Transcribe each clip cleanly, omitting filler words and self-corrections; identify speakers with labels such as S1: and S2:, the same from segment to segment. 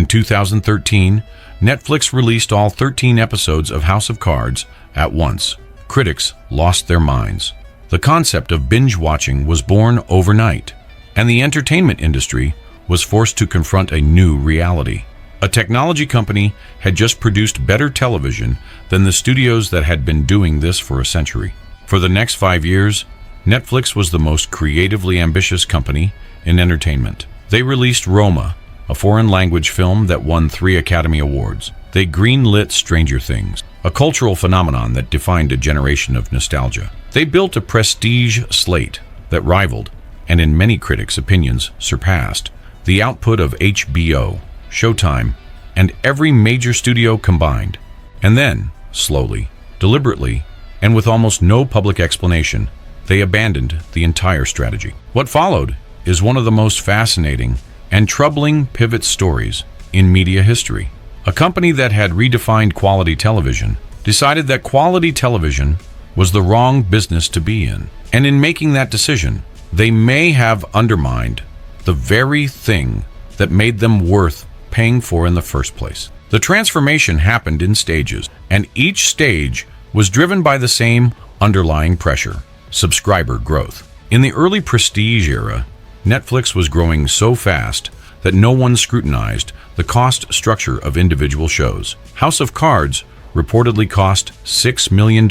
S1: 2013, Netflix released all 13 episodes of House of Cards at once. Critics lost their minds. The concept of binge-watching was born overnight, and the entertainment industry was forced to confront a new reality. A technology company had just produced better television than the studios that had been doing this for a century. For the next 5 years, Netflix was the most creatively ambitious company in entertainment. They released Roma, a foreign language film that won 3 Academy Awards. They greenlit Stranger Things, a cultural phenomenon that defined a generation of nostalgia. They built a prestige slate that rivaled, and in many critics' opinions surpassed, the output of HBO, Showtime, and every major studio combined. And then, slowly, deliberately, and with almost no public explanation, they abandoned the entire strategy. What followed is one of the most fascinating and troubling pivot stories in media history. A company that had redefined quality television decided that quality television was the wrong business to be in. And in making that decision, they may have undermined the very thing that made them worth paying for in the first place. The transformation happened in stages, and each stage was driven by the same underlying pressure: subscriber growth. In the early prestige era, Netflix was growing so fast that no one scrutinized the cost structure of individual shows. House of Cards reportedly cost $6 million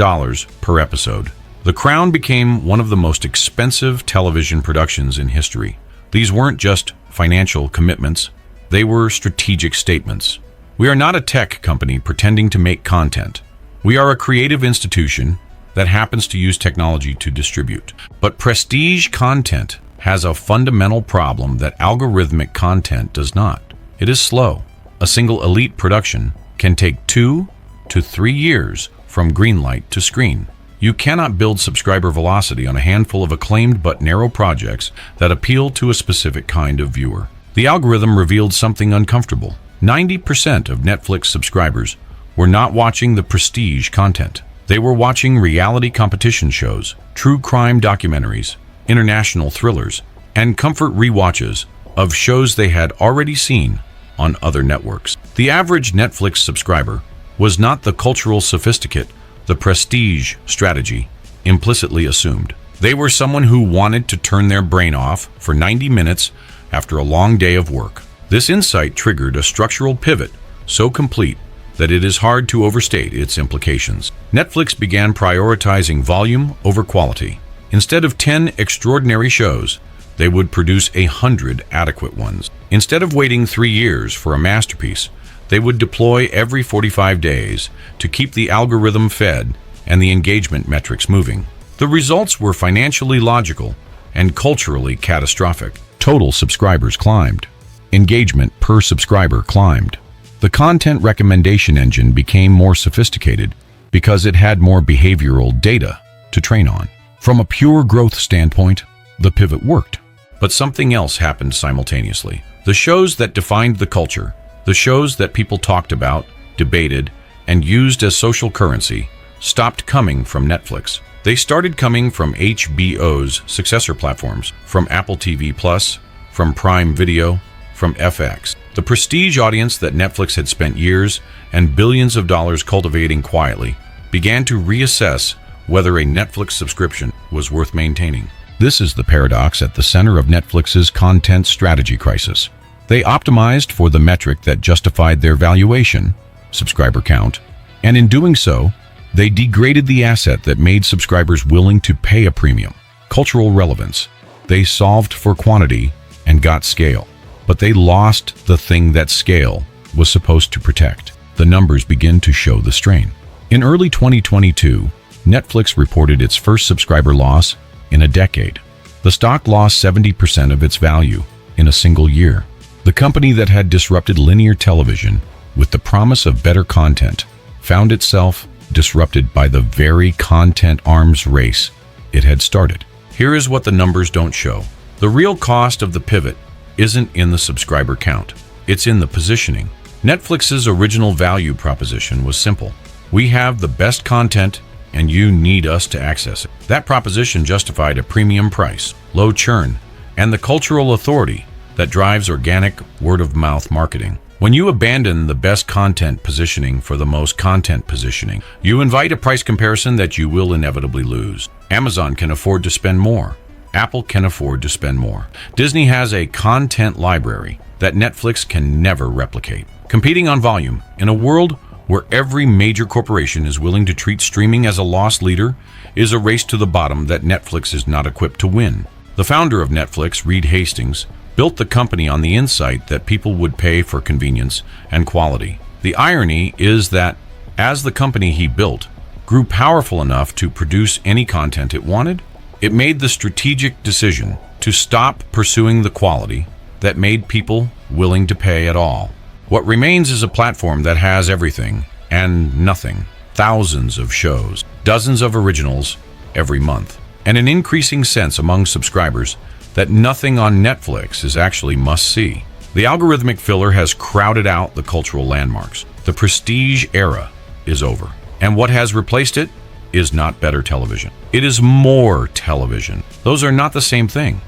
S1: per episode. The Crown became one of the most expensive television productions in history. These weren't just financial commitments, they were strategic statements. We are not a tech company pretending to make content. We are a creative institution that happens to use technology to distribute. But prestige content has a fundamental problem that algorithmic content does not. It is slow. A single elite production can take 2 to 3 years from greenlight to screen. You cannot build subscriber velocity on a handful of acclaimed but narrow projects that appeal to a specific kind of viewer. The algorithm revealed something uncomfortable. 90% of Netflix subscribers were not watching the prestige content. They were watching reality competition shows, true crime documentaries, international thrillers, and comfort rewatches of shows they had already seen on other networks. The average Netflix subscriber was not the cultural sophisticate the prestige strategy implicitly assumed. They were someone who wanted to turn their brain off for 90 minutes after a long day of work. This insight triggered a structural pivot so complete that it is hard to overstate its implications. Netflix began prioritizing volume over quality. Instead of 10 extraordinary shows, they would produce 100 adequate ones. Instead of waiting 3 years for a masterpiece, they would deploy every 45 days to keep the algorithm fed and the engagement metrics moving. The results were financially logical and culturally catastrophic. Total subscribers climbed. Engagement per subscriber climbed. The content recommendation engine became more sophisticated because it had more behavioral data to train on. From a pure growth standpoint, the pivot worked. But something else happened simultaneously. The shows that defined the culture, the shows that people talked about, debated, and used as social currency, stopped coming from Netflix. They started coming from HBO's successor platforms, from Apple TV+, from Prime Video, from FX. The prestige audience that Netflix had spent years and billions of dollars cultivating quietly began to reassess whether a Netflix subscription was worth maintaining. This is the paradox at the center of Netflix's content strategy crisis. They optimized for the metric that justified their valuation, subscriber count, and in doing so, they degraded the asset that made subscribers willing to pay a premium, cultural relevance. They solved for quantity and got scale, but they lost the thing that scale was supposed to protect. The numbers begin to show the strain. In early 2022, Netflix reported its first subscriber loss in a decade. The stock lost 70% of its value in a single year. The company that had disrupted linear television with the promise of better content found itself disrupted by the very content arms race it had started. Here is what the numbers don't show. The real cost of the pivot isn't in the subscriber count. It's in the positioning. Netflix's original value proposition was simple. We have the best content and you need us to access it. That proposition justified a premium price, low churn, and the cultural authority that drives organic word-of-mouth marketing. When you abandon the best content positioning for the most content positioning, you invite a price comparison that you will inevitably lose. Amazon can afford to spend more. Apple can afford to spend more. Disney has a content library that Netflix can never replicate. Competing on volume in a world where every major corporation is willing to treat streaming as a loss leader is a race to the bottom that Netflix is not equipped to win. The founder of Netflix, Reed Hastings, built the company on the insight that people would pay for convenience and quality. The irony is that as the company he built grew powerful enough to produce any content it wanted, it made the strategic decision to stop pursuing the quality that made people willing to pay at all. What remains is a platform that has everything and nothing, thousands of shows, dozens of originals every month, and an increasing sense among subscribers that nothing on Netflix is actually must-see. The algorithmic filler has crowded out the cultural landmarks. The prestige era is over. And what has replaced it is not better television. It is more television. Those are not the same thing.